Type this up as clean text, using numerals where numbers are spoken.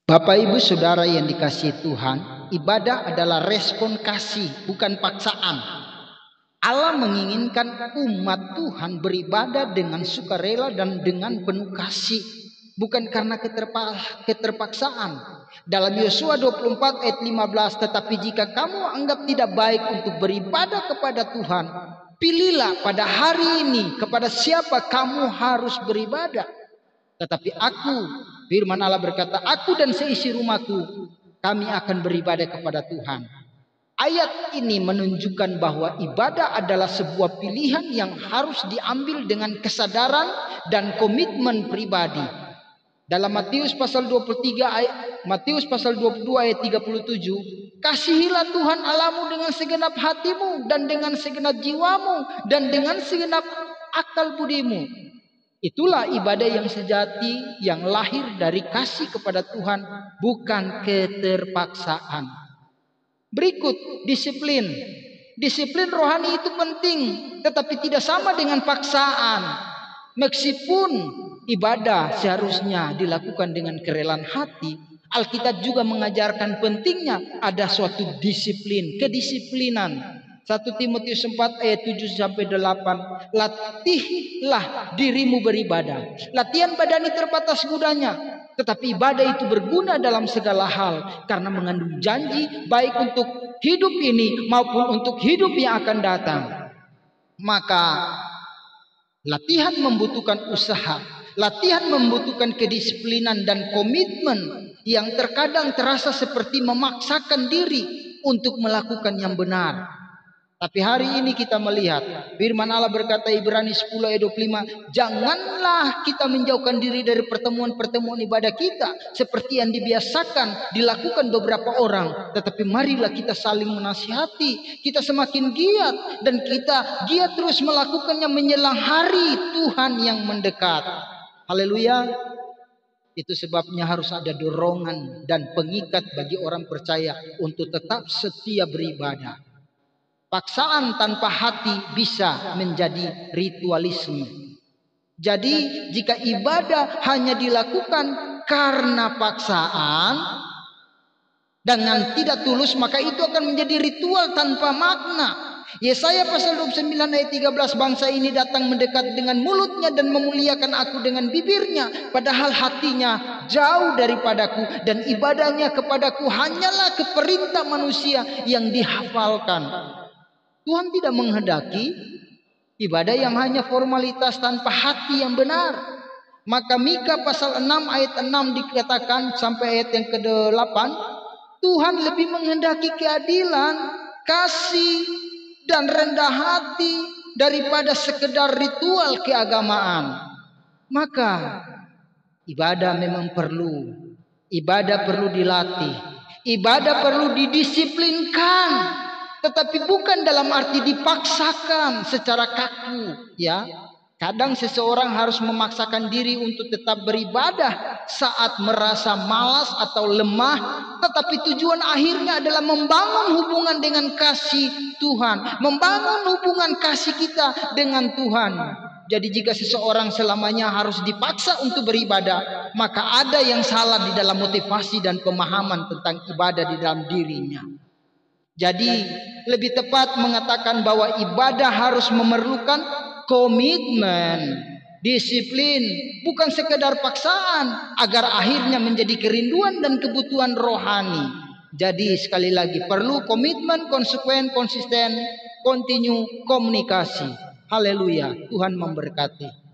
Bapak Ibu Saudara yang dikasihi Tuhan, ibadah adalah respon kasih, bukan paksaan. Allah menginginkan umat Tuhan beribadah dengan sukarela dan dengan penuh kasih, bukan karena keterpaksaan. Dalam Yosua 24 ayat 15, tetapi jika kamu anggap tidak baik untuk beribadah kepada Tuhan, pilihlah pada hari ini kepada siapa kamu harus beribadah. Tetapi aku, firman Allah berkata, aku dan seisi rumahku, kami akan beribadah kepada Tuhan. Ayat ini menunjukkan bahwa ibadah adalah sebuah pilihan yang harus diambil dengan kesadaran dan komitmen pribadi. Dalam Matius pasal 22 ayat 37, kasihilah Tuhan Allahmu dengan segenap hatimu dan dengan segenap jiwamu dan dengan segenap akal budimu. Itulah ibadah yang sejati, yang lahir dari kasih kepada Tuhan, bukan keterpaksaan. Berikut disiplin. Disiplin rohani itu penting, tetapi tidak sama dengan paksaan. Meskipun ibadah seharusnya dilakukan dengan kerelaan hati, Alkitab juga mengajarkan pentingnya ada suatu disiplin, kedisiplinan. 1 Timotius 4 ayat 7-8, latihlah dirimu beribadah. Latihan badani terbatas gunanya, tetapi ibadah itu berguna dalam segala hal, karena mengandung janji baik untuk hidup ini maupun untuk hidup yang akan datang. Maka latihan membutuhkan usaha, latihan membutuhkan kedisiplinan dan komitmen yang terkadang terasa seperti memaksakan diri untuk melakukan yang benar. Tapi hari ini kita melihat firman Allah berkata, Ibrani 10 ayat 25, janganlah kita menjauhkan diri dari pertemuan-pertemuan ibadah kita seperti yang dibiasakan dilakukan beberapa orang, tetapi marilah kita saling menasihati, kita semakin giat dan kita giat terus melakukannya menjelang hari Tuhan yang mendekat. Haleluya. Itu sebabnya harus ada dorongan dan pengikat bagi orang percaya untuk tetap setia beribadah. Paksaan tanpa hati bisa menjadi ritualisme. Jadi jika ibadah hanya dilakukan karena paksaan dengan tidak tulus, maka itu akan menjadi ritual tanpa makna. Yesaya pasal 29 ayat 13, bangsa ini datang mendekat dengan mulutnya dan memuliakan aku dengan bibirnya, padahal hatinya jauh daripadaku dan ibadahnya kepadaku hanyalah keperintah manusia yang dihafalkan. Tuhan tidak menghendaki ibadah yang hanya formalitas tanpa hati yang benar. Maka Mika pasal 6 ayat 6 dikatakan sampai ayat yang ke-8, Tuhan lebih menghendaki keadilan, kasih dan rendah hati daripada sekedar ritual keagamaan. Maka ibadah memang perlu. Ibadah perlu dilatih. Ibadah perlu didisiplinkan. Tetapi bukan dalam arti dipaksakan secara kaku, ya. Kadang seseorang harus memaksakan diri untuk tetap beribadah saat merasa malas atau lemah, tetapi tujuan akhirnya adalah membangun hubungan dengan kasih Tuhan, membangun hubungan kasih kita dengan Tuhan. Jadi jika seseorang selamanya harus dipaksa untuk beribadah, maka ada yang salah di dalam motivasi dan pemahaman tentang ibadah di dalam dirinya. Jadi lebih tepat mengatakan bahwa ibadah harus memerlukan komitmen, disiplin, bukan sekedar paksaan agar akhirnya menjadi kerinduan dan kebutuhan rohani. Jadi sekali lagi perlu komitmen, konsekuen, konsisten, kontinu, komunikasi. Haleluya, Tuhan memberkati.